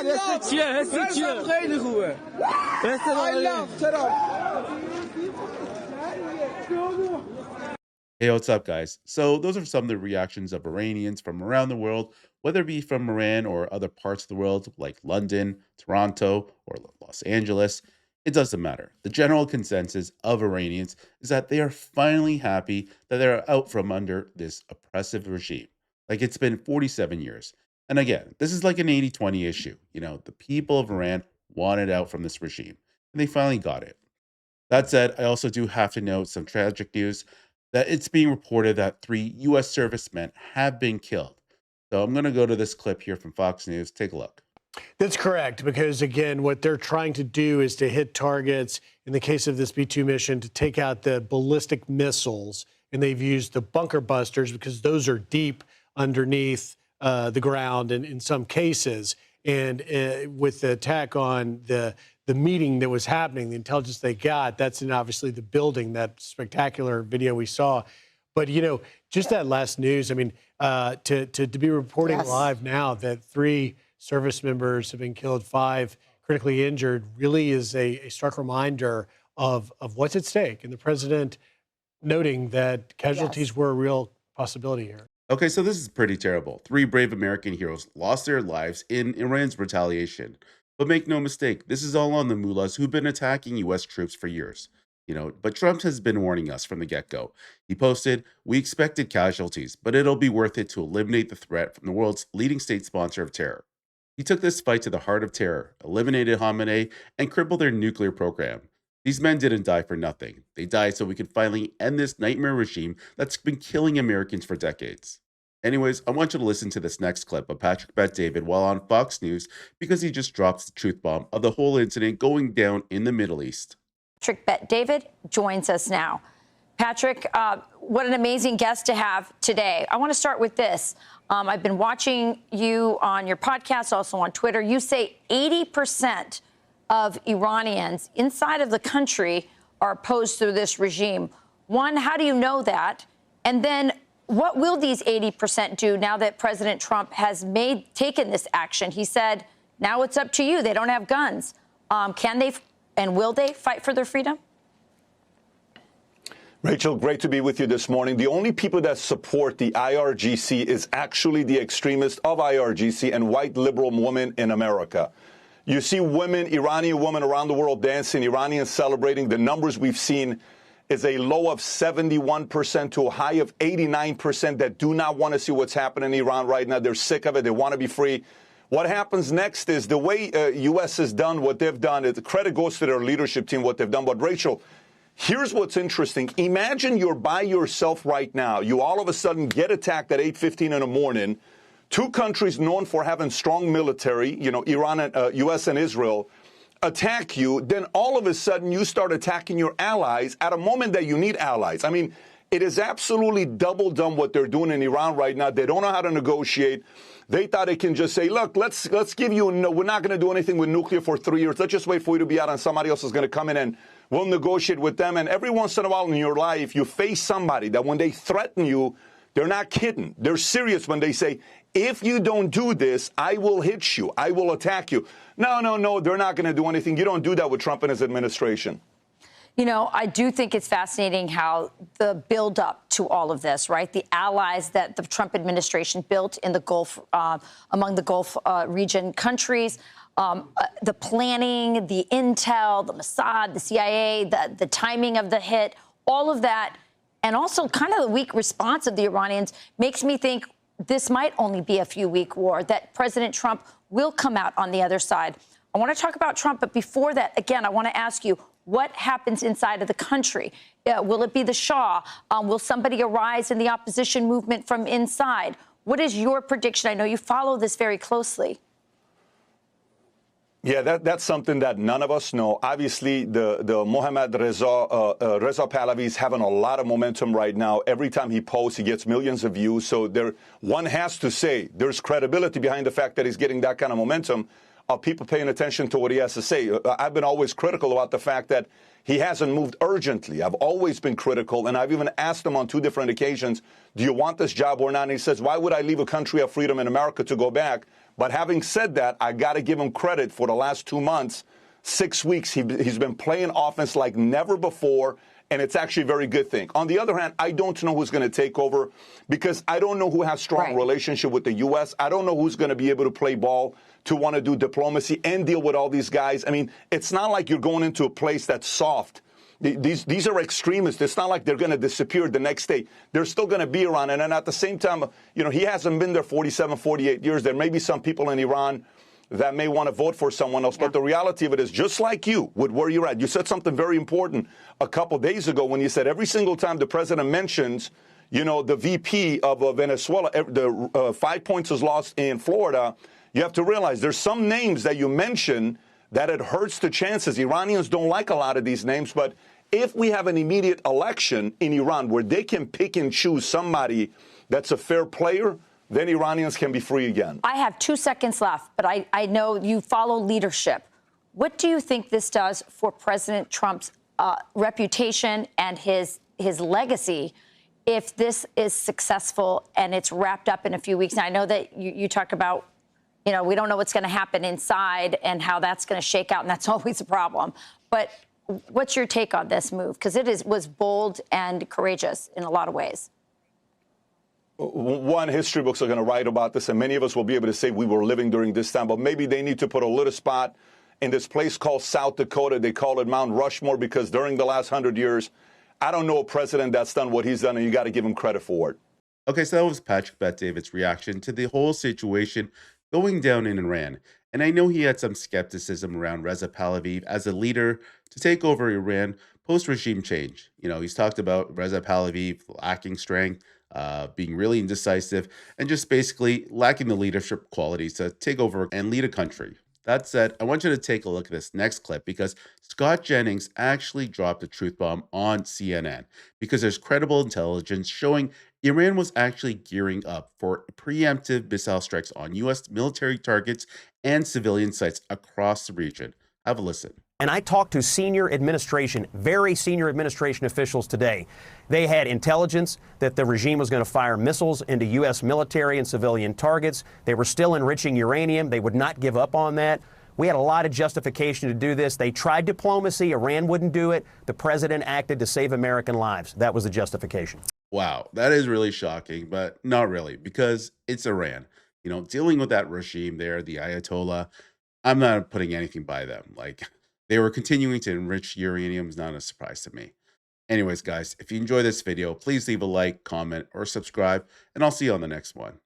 Hey, what's up, guys? So, those are some of the reactions of Iranians from around the world, whether it be from Iran or other parts of the world, like London, Toronto, or Los Angeles. It doesn't matter. The general consensus of Iranians is that they are finally happy that they're out from under this oppressive regime. Like it's been 47 years. And again, this is like an 80-20 issue. The people of Iran wanted out from this regime, and they finally got it. That said, I also do have to note some tragic news that it's being reported that 3 U.S. servicemen have been killed. So I'm going to go to this clip here from Fox News. Take a look. That's correct, because, again, what they're trying to do is to hit targets, in the case of this B-2 mission, to take out the ballistic missiles. And they've used the bunker busters because those are deep underneath the ground in some cases. And with the attack on the meeting that was happening, the intelligence they got, that's in obviously the building, that spectacular video we saw. But, just that last news, I mean, to be reporting live now that 3 service members have been killed, 5 critically injured, really is a stark reminder of what's at stake. And the president noting that casualties were a real possibility here. Okay, so this is pretty terrible. 3 brave American heroes lost their lives in Iran's retaliation. But make no mistake, this is all on the mullahs who've been attacking U.S. troops for years. But Trump has been warning us from the get-go. He posted, "We expected casualties, but it'll be worth it to eliminate the threat from the world's leading state sponsor of terror." He took this fight to the heart of terror, eliminated Khamenei, and crippled their nuclear program. These men didn't die for nothing. They died so we could finally end this nightmare regime that's been killing Americans for decades. Anyways, I want you to listen to this next clip of Patrick Bet-David while on Fox News because he just drops the truth bomb of the whole incident going down in the Middle East. Patrick Bet-David joins us now. Patrick, what an amazing guest to have today. I want to start with this. I've been watching you on your podcast, also on Twitter. You say 80% of Iranians inside of the country are opposed to this regime. One, how do you know that? And then what will these 80% do now that President Trump has taken this action? He said, now it's up to you. They don't have guns. Can they and will they fight for their freedom? Rachel, great to be with you this morning. The only people that support the IRGC is actually the extremists of IRGC and white liberal women in America. You see women, Iranian women around the world dancing, Iranians celebrating. The numbers we've seen is a low of 71% to a high of 89% that do not want to see what's happening in Iran right now. They're sick of it. They want to be free. What happens next is the way U.S. has done what they've done. The credit goes to their leadership team, what they've done. But, Rachel, here's what's interesting. Imagine you're by yourself right now. You all of a sudden get attacked at 8:15 in the morning. 2 countries known for having strong military, Iran and U.S. and Israel, attack you. Then all of a sudden you start attacking your allies at a moment that you need allies. I mean, it is absolutely double dumb what they're doing in Iran right now. They don't know how to negotiate. They thought they can just say, look, let's give you, no, we're not going to do anything with nuclear for 3 years. Let's just wait for you to be out and somebody else is going to come in and we'll negotiate with them. And every once in a while in your life, you face somebody that when they threaten you, they're not kidding. They're serious when they say, if you don't do this, I will hit you. I will attack you. No, they're not going to do anything. You don't do that with Trump and his administration. I do think it's fascinating how the buildup to all of this, right? The allies that the Trump administration built in the Gulf, among the Gulf region countries, the planning, the intel, the Mossad, the CIA, the timing of the hit, all of that, and also kind of the weak response of the Iranians makes me think this might only be a few-week war, that President Trump will come out on the other side. I want to talk about Trump, but before that, again, I want to ask you, what happens inside of the country? Will it be the Shah? Will somebody arise in the opposition movement from inside? What is your prediction? I know you follow this very closely. Yeah, that's something that none of us know. Obviously, the Mohammad Reza Pahlavi is having a lot of momentum right now. Every time he posts, he gets millions of views. So one has to say there's credibility behind the fact that he's getting that kind of momentum of people paying attention to what he has to say. I've been always critical about the fact that he hasn't moved urgently. I've always been critical, and I've even asked him on 2 different occasions, do you want this job or not? And he says, why would I leave a country of freedom in America to go back? But having said that, I got to give him credit for the last 2 months, 6 weeks. He's been playing offense like never before, and it's actually a very good thing. On the other hand, I don't know who's going to take over because I don't know who has strong relationship with the U.S. I don't know who's going to be able to play ball, to want to do diplomacy and deal with all these guys. I mean, it's not like you're going into a place that's soft. These are extremists. It's not like they're going to disappear the next day. They're still going to be around. And then at the same time, you know, he hasn't been there 47, 48 years. There may be some people in Iran that may want to vote for someone else. But the reality of it is, just like you, with where you're at, you said something very important a couple days ago when you said every single time the president mentions, you know, the VP of Venezuela, the 5 points is lost in Florida, you have to realize there's some names that you mention that it hurts the chances. Iranians don't like a lot of these names, but if we have an immediate election in Iran where they can pick and choose somebody that's a fair player, then Iranians can be free again. I have 2 seconds left, but I know you follow leadership. What do you think this does for President Trump's reputation and his legacy if this is successful and it's wrapped up in a few weeks? And I know that you talk about, you know, we don't know what's going to happen inside and how that's going to shake out, and that's always a problem. But what's your take on this move? Because it was bold and courageous in a lot of ways. One, history books are going to write about this, and many of us will be able to say we were living during this time, but maybe they need to put a little spot in this place called South Dakota. They call it Mount Rushmore because during the last 100 years, I don't know a president that's done what he's done, and you got to give him credit for it. Okay, so that was Patrick Bet-David's reaction to the whole situation going down in Iran. And I know he had some skepticism around Reza Pahlavi as a leader to take over Iran post-regime change. You know, he's talked about Reza Pahlavi lacking strength, being really indecisive, and just basically lacking the leadership qualities to take over and lead a country. That said, I want you to take a look at this next clip because Scott Jennings actually dropped a truth bomb on CNN because there's credible intelligence showing Iran was actually gearing up for preemptive missile strikes on U.S. military targets and civilian sites across the region. Have a listen. And I talked to senior administration, very senior administration officials today. They had intelligence that the regime was going to fire missiles into U.S. military and civilian targets. They were still enriching uranium. They would not give up on that. We had a lot of justification to do this. They tried diplomacy. Iran wouldn't do it. The president acted to save American lives. That was the justification. Wow, that is really shocking, but not really, because it's Iran. You know, dealing with that regime there, the Ayatollah, I'm not putting anything by them. Like, they were continuing to enrich uranium is not a surprise to me. Anyways, guys, if you enjoy this video, please leave a like, comment, or subscribe, and I'll see you on the next one.